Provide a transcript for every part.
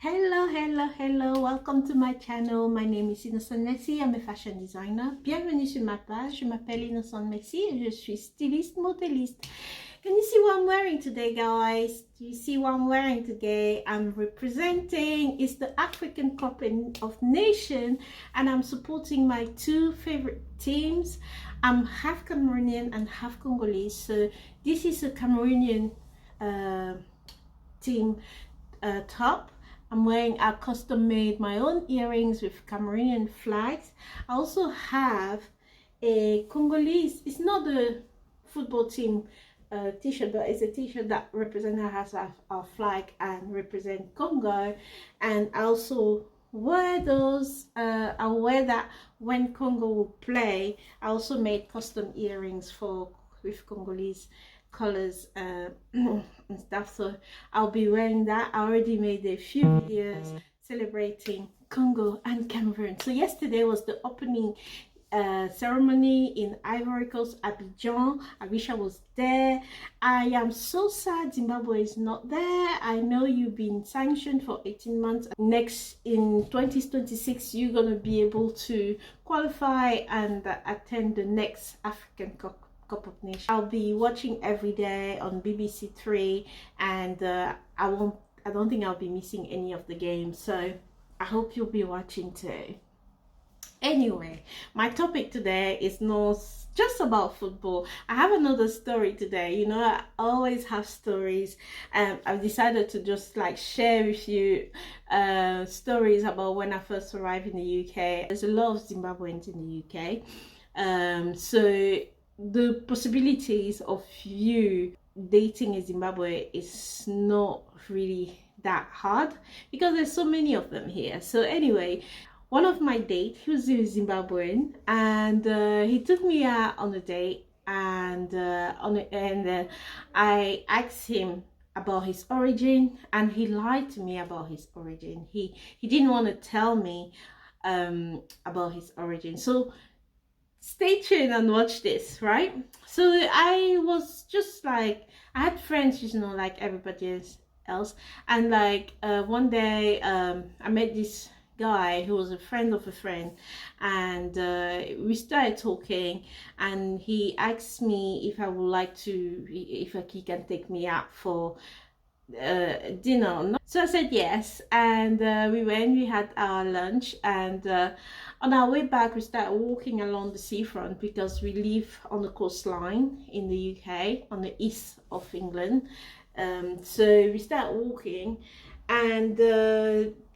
Hello, welcome to my channel. My name is Innocent Messi, I'm a fashion designer. Bienvenue sur ma page, je m'appelle Innocent Messi et je suis styliste modéliste. Can you see what I'm wearing today, guys? Do you see what I'm wearing today? I'm representing, it's the African Cup of Nations, and I'm supporting my two favorite teams. I'm half Cameroonian and half Congolese, so this is a Cameroonian team top. I'm wearing a custom made my own earrings with Cameroonian flags. I also have a Congolese, it's not the football team t-shirt, but it's a t-shirt that represents our flag and represent Congo. And I also wear those, I wear that when Congo will play. I also made custom earrings with Congolese colors and stuff, so I'll be wearing that. I already made a few videos celebrating Congo and Cameroon. So yesterday was the opening ceremony in Ivory Coast, Abidjan. I wish I was there. I am so sad Zimbabwe is not there. I know you've been sanctioned for 18 months. Next, in 2026, you're gonna be able to qualify and attend the next African Cup of Nations. I'll be watching every day on BBC Three, and I don't think I'll be missing any of the games, so I hope you'll be watching too. Anyway, my topic today is not just about football. I have another story today. You know, I always have stories, and I've decided to just like share with you stories about when I first arrived in the UK. There's a lot of Zimbabweans in the UK, so the possibilities of you dating a Zimbabwe is not really that hard because there's so many of them here. So anyway, one of my dates, he was a Zimbabwean, and he took me out on a date, and I asked him about his origin, and he lied to me about his origin. He didn't want to tell me about his origin. So stay tuned and watch this, right? So I was just like, I had friends, you know, like everybody else, and like one day I met this guy who was a friend of a friend, and we started talking, and he asked me if I would like to, if he can take me out for dinner. So I said yes, and we had our lunch, and on our way back we started walking along the seafront because we live on the coastline in the UK, on the east of England. So we started walking and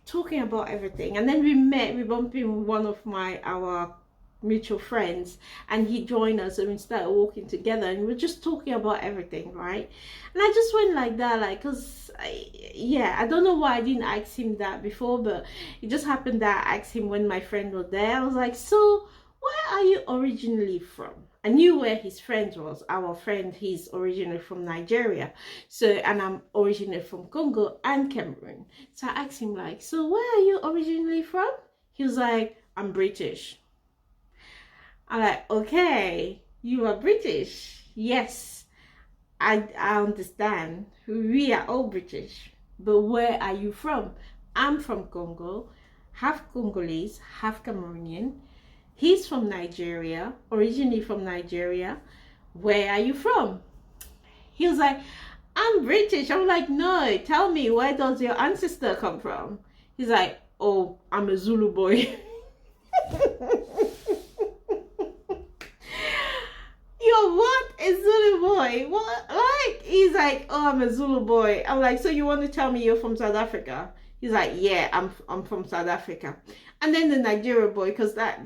talking about everything, and then we bumped into one of our mutual friends, and he joined us, and we started walking together, and we were just talking about everything, right? And I just went like that, like, because I don't know why I didn't ask him that before, but it just happened that I asked him when my friend was there. I was like, so where are you originally from? I knew where his friend was. Our friend, he's originally from Nigeria, so, and I'm originally from Congo and Cameroon. So I asked him like, so where are you originally from? He was like, I'm British. I'm like, okay, you are British. Yes, I understand. We are all British. But where are you from? I'm from Congo, half Congolese, half Cameroonian. He's from Nigeria, originally from Nigeria. Where are you from? He was like, I'm British. I'm like, no, tell me, where does your ancestor come from? He's like, oh, I'm a Zulu boy. Yo, what? A Zulu boy? What? Like, he's like, oh, I'm a Zulu boy. I'm like, so you want to tell me you're from South Africa? He's like, yeah, I'm from South Africa. And then the Nigeria boy, because that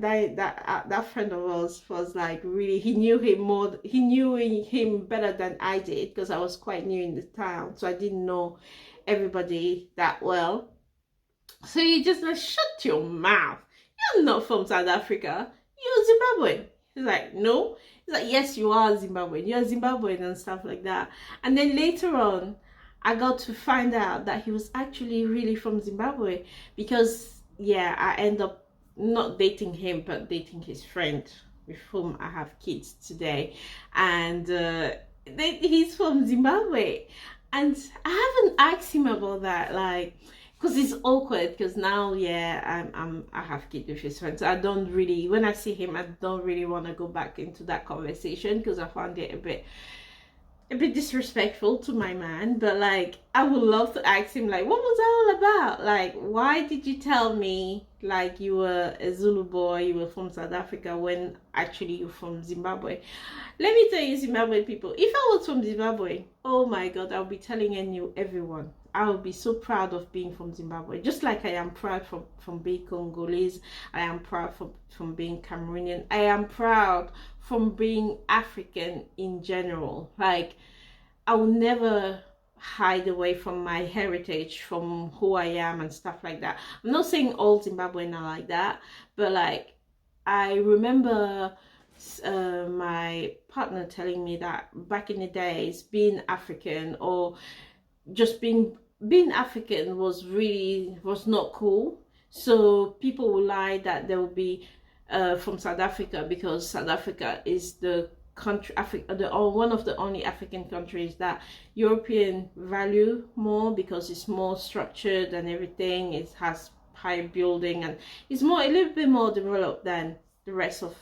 friend of ours was like, really, he knew him better than I did, because I was quite new in the town, so I didn't know everybody that well. So he just like, shut your mouth. You're not from South Africa. You're Zimbabwean. He's like, no. He's like, yes, you are Zimbabwean. You're Zimbabwean and stuff like that. And then later on, I got to find out that he was actually really from Zimbabwe, because, yeah, I end up not dating him, but dating his friend with whom I have kids today. And he's from Zimbabwe. And I haven't asked him about that, like, because it's awkward, because now, yeah, I have kids with his friends. I don't really, when I see him, I don't really want to go back into that conversation, because I found it a bit disrespectful to my man. But like, I would love to ask him, like, what was that all about? Like, why did you tell me like you were a Zulu boy, you were from South Africa, when actually you're from Zimbabwe? Let me tell you, Zimbabwe people, if I was from Zimbabwe, oh my god, I'll be telling everyone. I will be so proud of being from Zimbabwe, just like I am proud from being Congolese. I am proud from being Cameroonian. I am proud from being African in general. Like, I will never hide away from my heritage, from who I am and stuff like that. I'm not saying all Zimbabweans are like that, but like, I remember my partner telling me that back in the days, being African, or just being African, was not cool. So people will lie that they will be from South Africa, because South Africa is the country, Africa, one of the only African countries that European value more, because it's more structured and everything. It has high building, and it's a little bit more developed than the rest of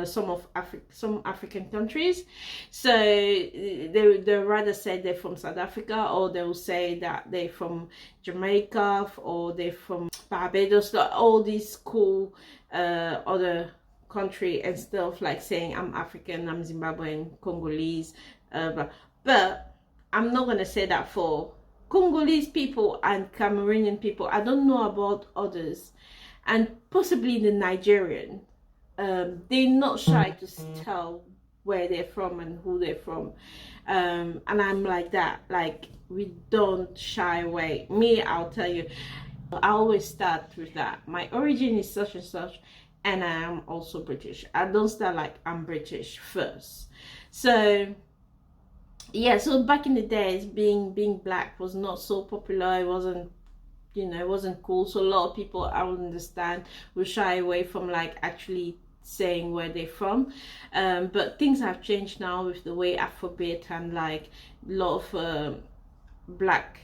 some African countries. So they rather say they're from South Africa, or they will say that they're from Jamaica, or they're from Barbados, all these cool other country, and stuff, like saying I'm African, I'm Zimbabwean, Congolese, but I'm not gonna say that for Congolese people and Cameroonian people. I don't know about others, and possibly the Nigerian. They're not shy to tell where they're from and who they're from, and I'm like that. Like, we don't shy away. Me, I'll tell you, I always start with that. My origin is such and such, and I am also British. I don't start like I'm British first. So yeah, so back in the days, being black was not so popular. It wasn't, it wasn't cool. So a lot of people, I would understand, will shy away from like actually saying where they're from. But things have changed now with the way Afrobeat and like a lot of black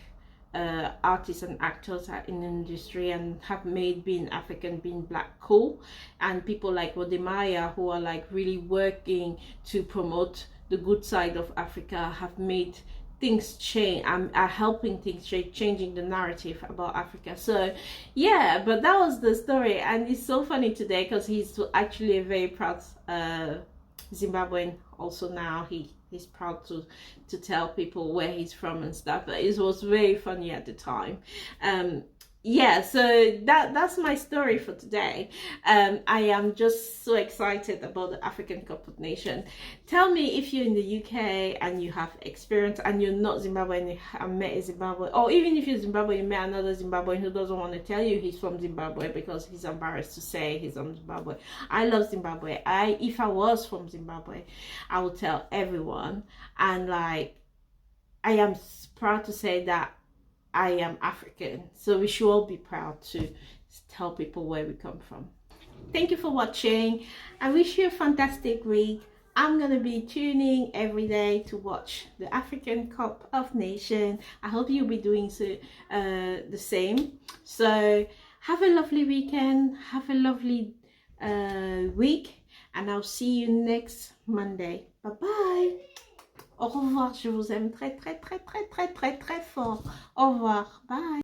artists and actors are in the industry, and have made being African, being black cool. And people like Wodemaya, who are like really working to promote the good side of Africa, have made things change, are helping things change, changing the narrative about Africa. So yeah, but that was the story. And it's so funny today, because he's actually a very proud Zimbabwean also now. He's proud to tell people where he's from and stuff. But it was very funny at the time. Yeah, so that's my story for today. I am just so excited about the African Cup of Nations. Tell me if you're in the UK and you have experience, and you're not Zimbabwean, and you have met a Zimbabwean, or even if you're Zimbabwean, you met another Zimbabwean who doesn't want to tell you he's from Zimbabwe because he's embarrassed to say he's from Zimbabwe. I love Zimbabwe. If I was from Zimbabwe, I would tell everyone. And like, I am proud to say that I am African. So we should all be proud to tell people where we come from. Thank you for watching. I wish you a fantastic week. I'm going to be tuning every day to watch the African Cup of Nations. I hope you'll be doing so, the same. So have a lovely weekend. Have a lovely week. And I'll see you next Monday. Bye-bye. Au revoir, je vous aime très très très très très très très fort. Au revoir, bye.